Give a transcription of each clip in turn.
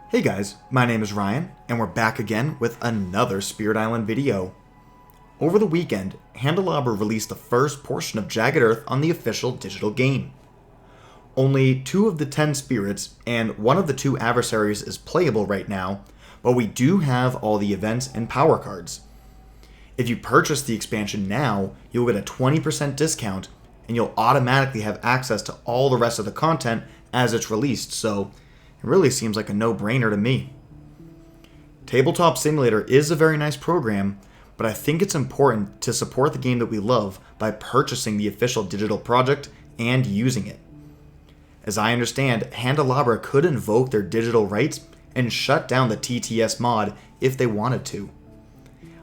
Hey guys, my name is Ryan, and we're back again with another Spirit Island video. Over the weekend, Candelabra released the first portion of Jagged Earth on the official digital game. Only 2 of the 10 spirits and 1 of the 2 adversaries is playable right now, but we do have all the events and power cards. If you purchase the expansion now, you'll get a 20% discount, and you'll automatically have access to all the rest of the content as it's released, so it really seems like a no-brainer to me. Tabletop Simulator is a very nice program, but I think it's important to support the game that we love by purchasing the official digital project and using it. As I understand, Candelabra could invoke their digital rights and shut down the TTS mod if they wanted to.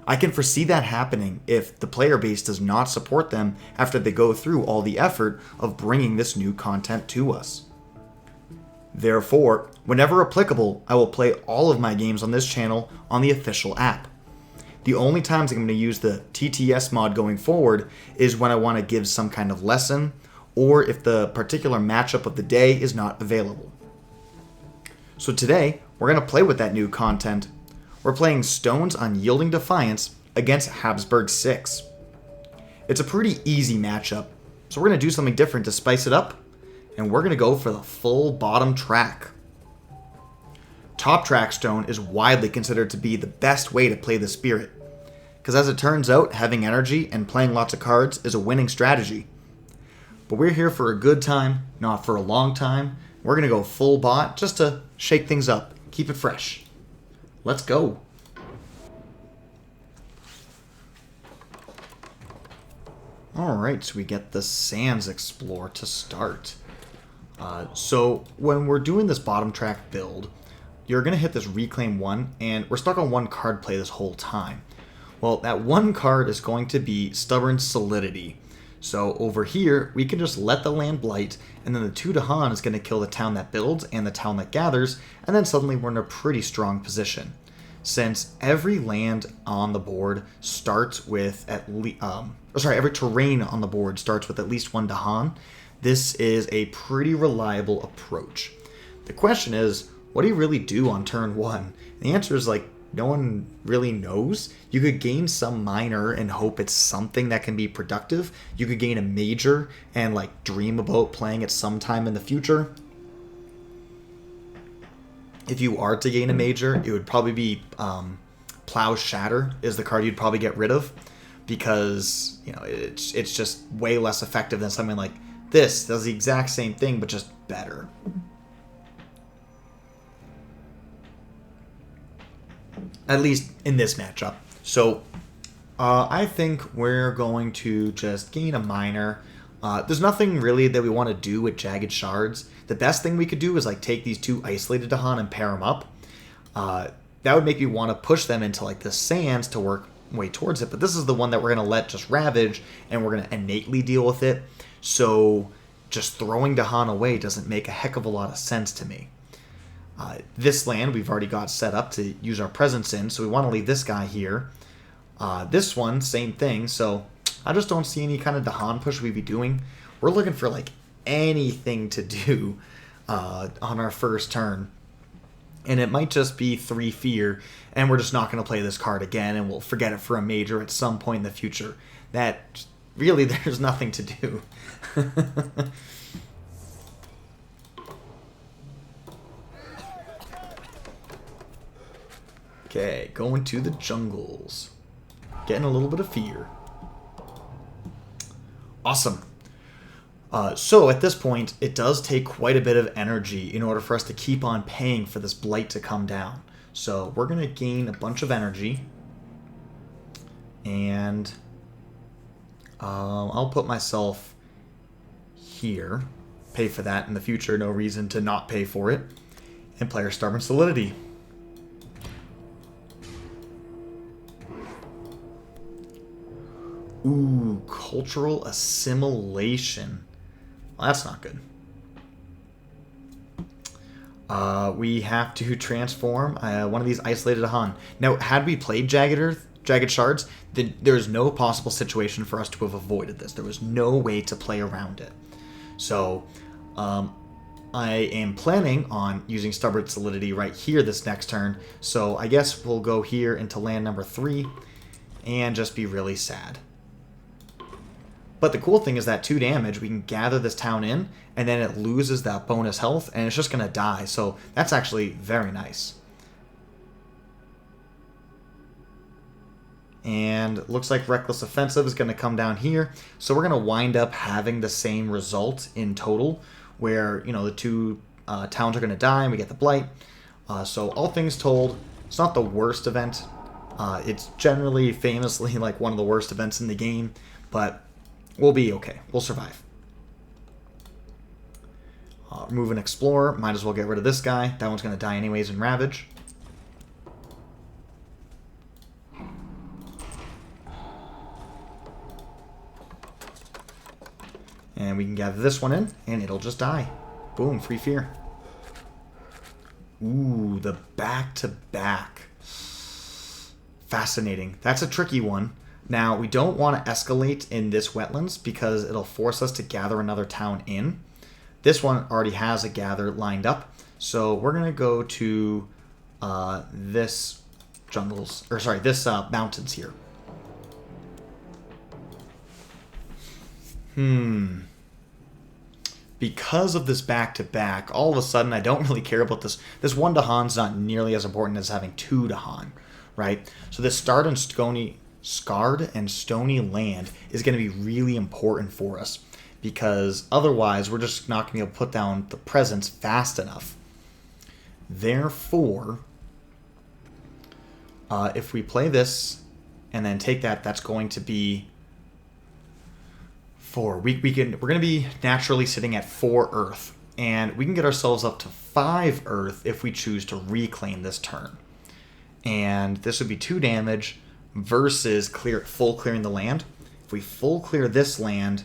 I can foresee that happening if the player base does not support them after they go through all the effort of bringing this new content to us. Therefore, whenever applicable, I will play all of my games on this channel on the official app. The only times I'm going to use the TTS mod going forward is when I want to give some kind of lesson, or if the particular matchup of the day is not available. So today, we're going to play with that new content. We're playing Stones Unyielding Defiance against Habsburg 6. It's a pretty easy matchup, so we're going to do something different to spice it up, and we're going to go for the full bottom track. Top track stone is widely considered to be the best way to play the spirit, because as it turns out, having energy and playing lots of cards is a winning strategy. But we're here for a good time, not for a long time. We're going to go full bot just to shake things up, keep it fresh. Let's go. Alright, so we get the Sands Explore to start. So when we're doing this bottom track build, you're going to hit this Reclaim 1, and we're stuck on 1 card play this whole time. Well, that 1 card is going to be Stubborn Solidity. So over here, we can just let the land blight, and then the 2 Dahan is going to kill the town that builds and the town that gathers, and then suddenly we're in a pretty strong position. Since every land on the board starts with at least, every terrain on the board starts with at least 1 Dahan, this is a pretty reliable approach. The question is, what do you really do on turn 1? The answer is no one really knows. You could gain some minor and hope it's something that can be productive. You could gain a major and dream about playing it sometime in the future. If you are to gain a major, it would probably be Plow's Shatter is the card you'd probably get rid of, because it's just way less effective than something like this. Does the exact same thing, but just better. At least in this matchup. So I think we're going to just gain a minor. There's nothing really that we want to do with Jagged Shards. The best thing we could do is take these 2 isolated Dahan and pair them up. That would make me want to push them into the sands to work way towards it. But this is the one that we're going to let just ravage, and we're going to innately deal with it. So just throwing Dahan away doesn't make a heck of a lot of sense to me. This land we've already got set up to use our presence in, so we want to leave this guy here. This one, same thing, so I just don't see any kind of Dahan push we'd be doing. We're looking for anything to do on our first turn. And it might just be 3 fear, and we're just not going to play this card again, and we'll forget it for a major at some point in the future. That, really, there's nothing to do. Okay, going to the jungles. Getting a little bit of fear. Awesome. So at this point, it does take quite a bit of energy in order for us to keep on paying for this blight to come down. So we're going to gain a bunch of energy. And I'll put myself here. Pay for that in the future. No reason to not pay for it. And play our Stubborn Solidity. Ooh, Cultural Assimilation. Well, that's not good. We have to transform one of these isolated Dahan. Now, had we played Jagged Shards, then there's no possible situation for us to have avoided this. There was no way to play around it. So, I am planning on using Stubborn Solidity right here this next turn, so I guess we'll go here into land number 3 and just be really sad. But the cool thing is that 2 damage, we can gather this town in, and then it loses that bonus health, and it's just going to die, so that's actually very nice. And looks like Reckless Offensive is going to come down here, so we're going to wind up having the same result in total, where, you know, the 2 towns are going to die, and we get the Blight. So all things told, it's not the worst event. It's generally, famously, like one of the worst events in the game, but we'll be okay. We'll survive. Remove an Explorer. Might as well get rid of this guy. That one's going to die anyways in Ravage. And we can gather this one in, and it'll just die. Boom, free fear. Ooh, the back-to-back. Fascinating. That's a tricky one. Now, we don't want to escalate in this wetlands because it'll force us to gather another town in. This one already has a gather lined up, so we're going to go to this mountains here. Because of this back-to-back, all of a sudden I don't really care about this. This 1 Dahan's not nearly as important as having 2 Dahan, right? So this scarred and stony land is going to be really important for us, because otherwise we're just not going to be able to put down the presence fast enough. Therefore, if we play this and then take that, that's going to be 4. We're going to be naturally sitting at 4 Earth, and we can get ourselves up to 5 Earth if we choose to reclaim this turn. And this would be 2 damage versus full clearing the land. If we full clear this land,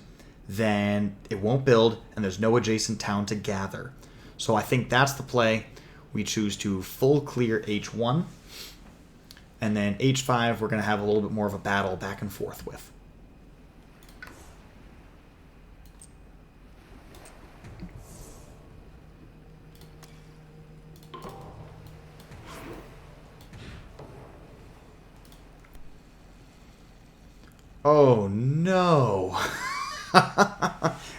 then it won't build, and there's no adjacent town to gather. So I think that's the play. We choose to full clear H1, and then H5 we're going to have a little bit more of a battle back and forth with. Oh no!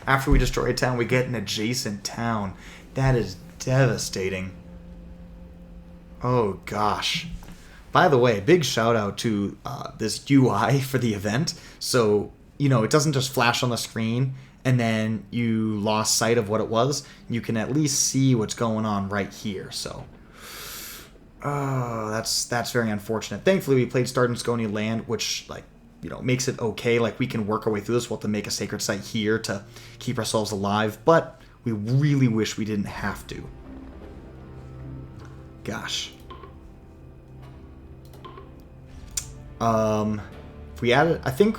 After we destroy a town, we get an adjacent town. That is devastating. Oh gosh. By the way, big shout out to this UI for the event. So, you know, it doesn't just flash on the screen and then you lost sight of what it was. You can at least see what's going on right here. So, oh, that's very unfortunate. Thankfully, we played Start and Scony Land, which, like, you know, makes it okay. Like, we can work our way through this. We'll have to make a sacred site here to keep ourselves alive, but we really wish we didn't have to. Gosh. If we added, I think,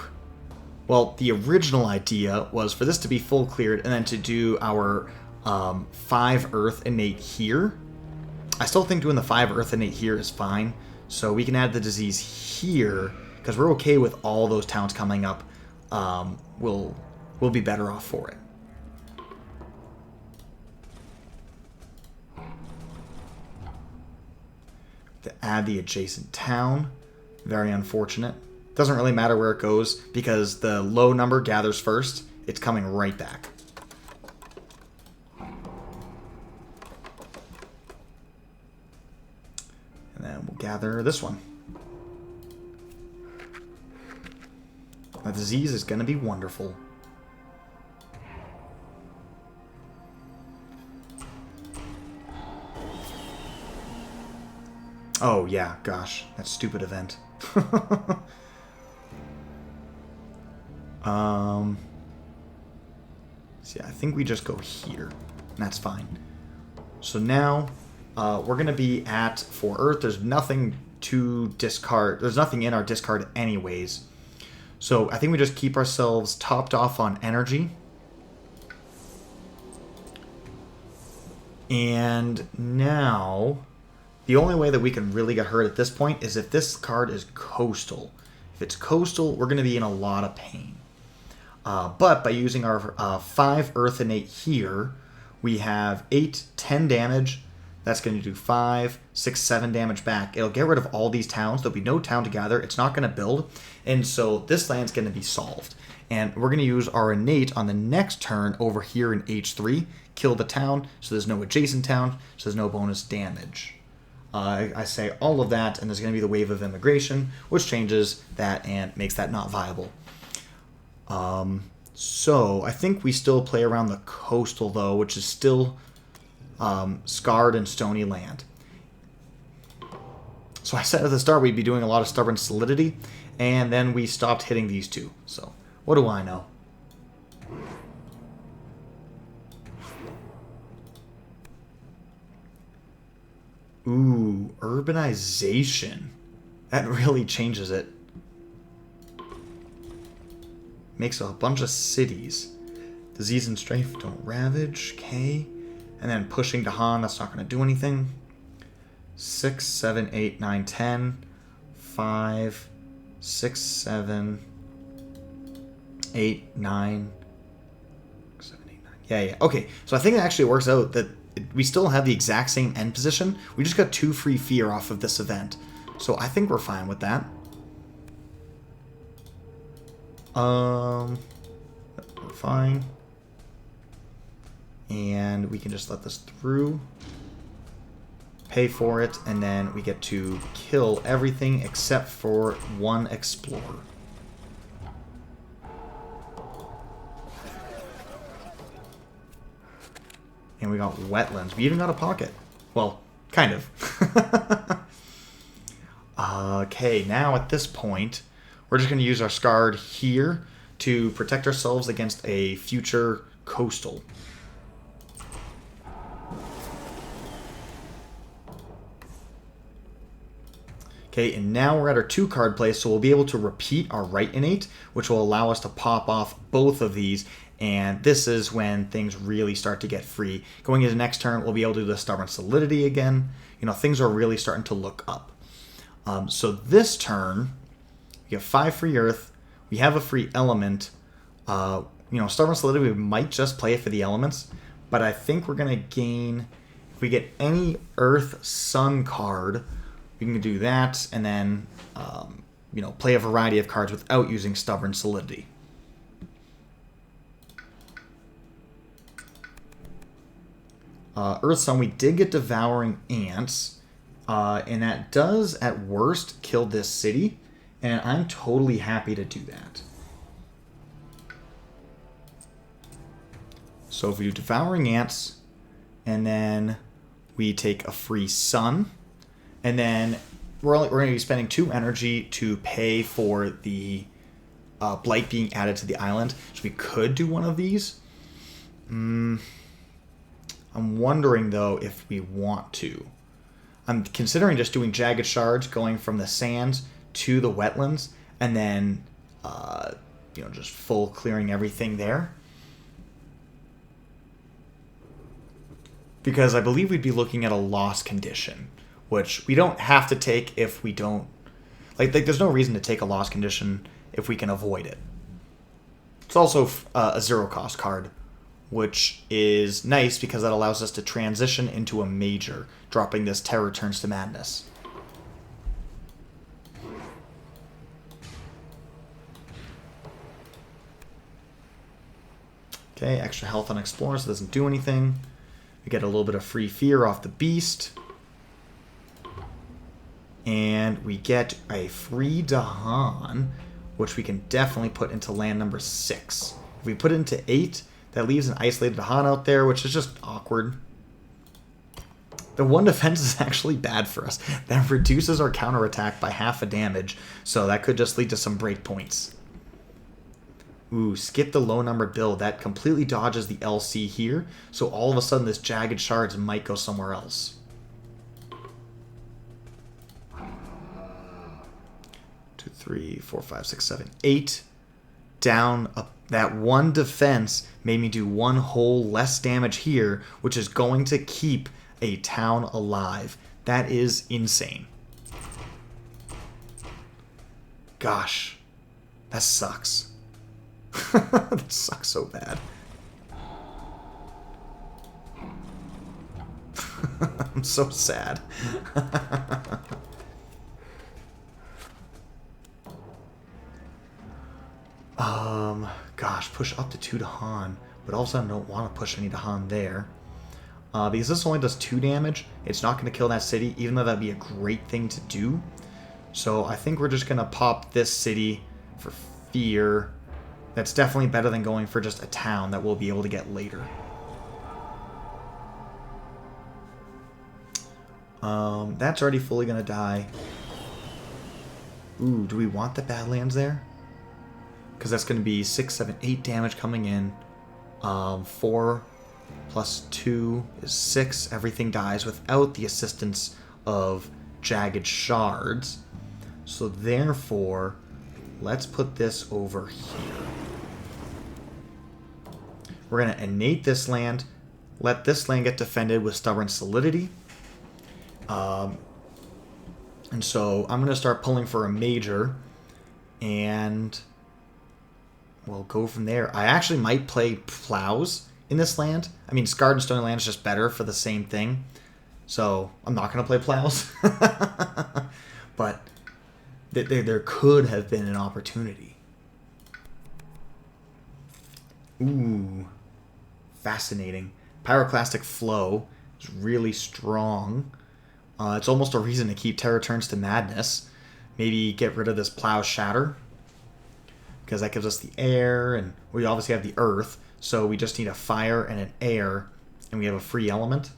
well, the original idea was for this to be full cleared and then to do our 5 Earth innate here. I still think doing the 5 Earth innate here is fine. So we can add the disease here, because we're okay with all those towns coming up. We'll be better off for it. To add the adjacent town. Very unfortunate. Doesn't really matter where it goes, because the low number gathers first. It's coming right back. And then we'll gather this one. The disease is going to be wonderful. Oh, yeah, gosh. That stupid event. See, I think we just go here. And that's fine. So now, we're going to be at 4 Earth. There's nothing to discard. There's nothing in our discard anyways. So I think we just keep ourselves topped off on energy. And now, the only way that we can really get hurt at this point is if this card is coastal. If it's coastal, we're going to be in a lot of pain. But by using our 5 Earth innate here, we have 8, 10 damage. That's going to do 5, 6, 7 damage back. It'll get rid of all these towns. There'll be no town to gather. It's not going to build. And so this land's going to be solved. And we're going to use our innate on the next turn over here in H3. Kill the town, so there's no adjacent town, so there's no bonus damage. I say all of that, and there's going to be the wave of immigration, which changes that and makes that not viable. So I think we still play around the coastal, though, which is still scarred and stony land. So I said at the start we'd be doing a lot of stubborn solidity, and then we stopped hitting these two. So what do I know? Ooh, urbanization. That really changes it. Makes a bunch of cities. Disease and strife don't ravage. Okay. And then pushing to Han, that's not going to do anything. 6, 7, 8, 9, 10. 5, 6, 7, 8, 9. 7, 8, 9. Yeah. Okay. So I think it actually works out that we still have the exact same end position. We just got 2 free fear off of this event. So I think we're fine with that. We're fine. And we can just let this through. Pay for it, and then we get to kill everything except for one explorer. And we got wetlands. We even got a pocket. Well, kind of. Okay, now at this point, we're just going to use our Scarred here to protect ourselves against a future coastal. Okay, and now we're at our 2-card play, so we'll be able to repeat our right innate, which will allow us to pop off both of these. And this is when things really start to get free. Going into next turn, we'll be able to do the Stubborn Solidity again. You know, things are really starting to look up. So this turn, we have 5 free Earth. We have a free Element. You know, Stubborn Solidity, we might just play it for the elements. But I think we're going to gain, if we get any Earth Sun card, we can do that. And then, you know, play a variety of cards without using Stubborn Solidity. Earth Sun, we did get Devouring Ants, and that does, at worst, kill this city, and I'm totally happy to do that. So if we do Devouring Ants, and then we take a free Sun, and then we're going to be spending 2 energy to pay for the Blight being added to the island, so we could do one of these. I'm wondering, though, if we want to. I'm considering just doing Jagged Shards, going from the sands to the wetlands, and then, you know, just full clearing everything there. Because I believe we'd be looking at a loss condition, which we don't have to take if we don't... Like there's no reason to take a loss condition if we can avoid it. It's also a 0-cost card, which is nice because that allows us to transition into a major, dropping this Terror Turns to Madness. Okay, extra health on Explorer, so it doesn't do anything. We get a little bit of free fear off the Beast. And we get a free Dahan, which we can definitely put into land number 6. If we put it into 8... that leaves an isolated Han out there, which is just awkward. The 1 defense is actually bad for us. That reduces our counterattack by half a damage, so that could just lead to some breakpoints. Ooh, skip the low number build. That completely dodges the LC here, so all of a sudden this Jagged Shards might go somewhere else. 2, 3, 4, 5, 6, 7, 8. Down up. That 1 defense made me do 1 whole less damage here, which is going to keep a town alive. That is insane. Gosh, that sucks. That sucks so bad. I'm so sad. Gosh, push up to 2 to Han, but also I don't want to push any to Han there. Because this only does 2 damage, it's not going to kill that city, even though that'd be a great thing to do. So I think we're just going to pop this city for fear. That's definitely better than going for just a town that we'll be able to get later. That's already fully going to die. Ooh, do we want the Badlands there? Because that's going to be 6, 7, 8 damage coming in. 4 plus 2 is 6. Everything dies without the assistance of jagged shards. So therefore, let's put this over here. We're going to innate this land. Let this land get defended with stubborn solidity. And so I'm going to start pulling for a major. And we'll go from there. I actually might play plows in this land. I mean, Scarred and Stony Land is just better for the same thing. So I'm not going to play plows. But there could have been an opportunity. Ooh. Fascinating. Pyroclastic Flow is really strong. It's almost a reason to keep Terror Turns to Madness. Maybe get rid of this Plow Shatter, because that gives us the air, and we obviously have the earth, so we just need a fire and an air, and we have a free element.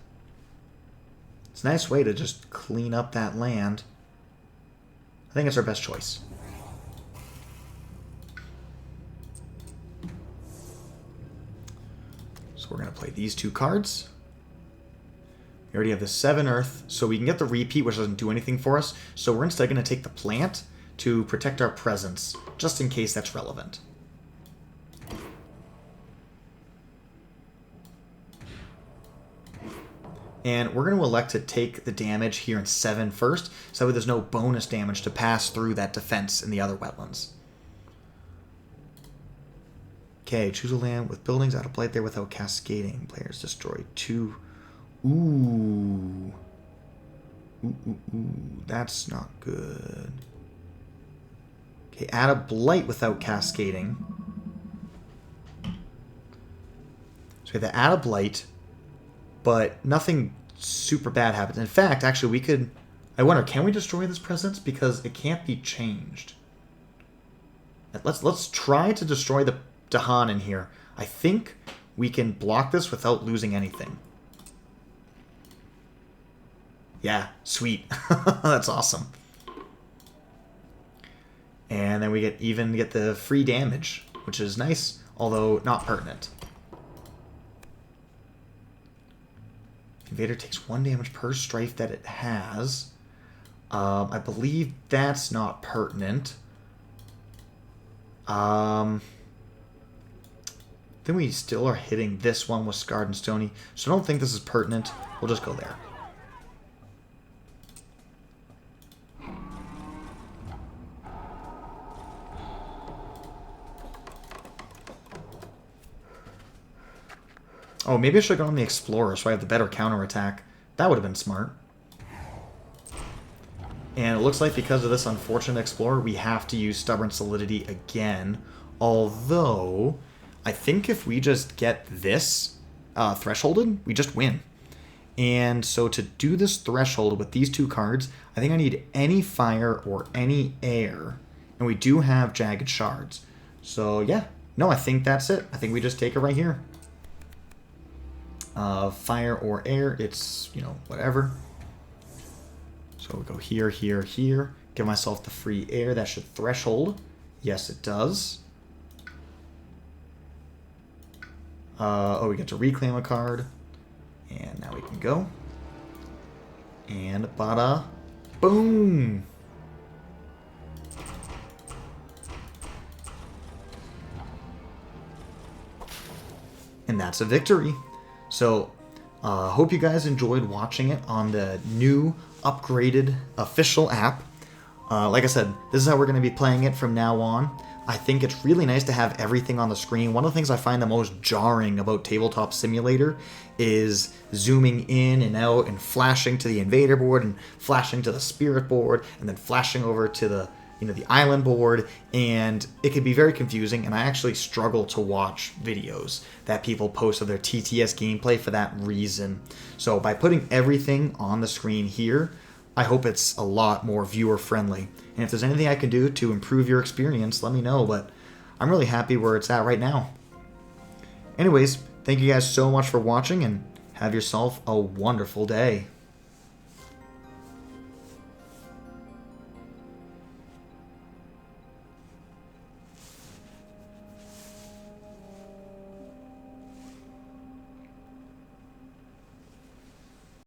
It's a nice way to just clean up that land. I think it's our best choice. So we're going to play these 2 cards. We already have the 7 earth, so we can get the repeat, which doesn't do anything for us. So we're instead going to take the plant to protect our presence, just in case that's relevant. And we're going to elect to take the damage here in 7 first, so that there's no bonus damage to pass through that defense in the other wetlands. Okay, choose a land with buildings out of play there without cascading. Players destroy 2. Ooh. Ooh, that's not good. Okay, add a blight without cascading. So we have to add a blight, but nothing super bad happens. In fact, actually, we could... I wonder, can we destroy this presence? Because it can't be changed. Let's try to destroy the Dahan in here. I think we can block this without losing anything. Yeah, sweet. That's awesome. And then we get the free damage, which is nice, although not pertinent. Invader takes 1 damage per strife that it has. I believe that's not pertinent. Then we still are hitting this one with Scarred and Stony, so I don't think this is pertinent. We'll just go there. Oh, maybe I should have gone on the Explorer so I have the better counterattack. That would have been smart. And it looks like because of this unfortunate Explorer, we have to use Stubborn Solidity again. Although, I think if we just get this thresholded, we just win. And so to do this threshold with these 2 cards, I think I need any fire or any air. And we do have Jagged Shards. So yeah, no, I think that's it. I think we just take it right here. Fire or air, it's, whatever. So we'll go here, here, here. Give myself the free air. That should threshold. Yes, it does. Oh, we get to reclaim a card. And now we can go. And bada boom! And that's a victory. So, hope you guys enjoyed watching it on the new, upgraded, official app. Like I said, this is how we're going to be playing it from now on. I think it's really nice to have everything on the screen. One of the things I find the most jarring about Tabletop Simulator is zooming in and out and flashing to the invader board and flashing to the spirit board and then flashing over to the the island board, and it can be very confusing, and I actually struggle to watch videos that people post of their TTS gameplay for that reason. So by putting everything on the screen here, I hope it's a lot more viewer friendly. And if there's anything I can do to improve your experience, let me know, but I'm really happy where it's at right now. Anyways, thank you guys so much for watching, and have yourself a wonderful day.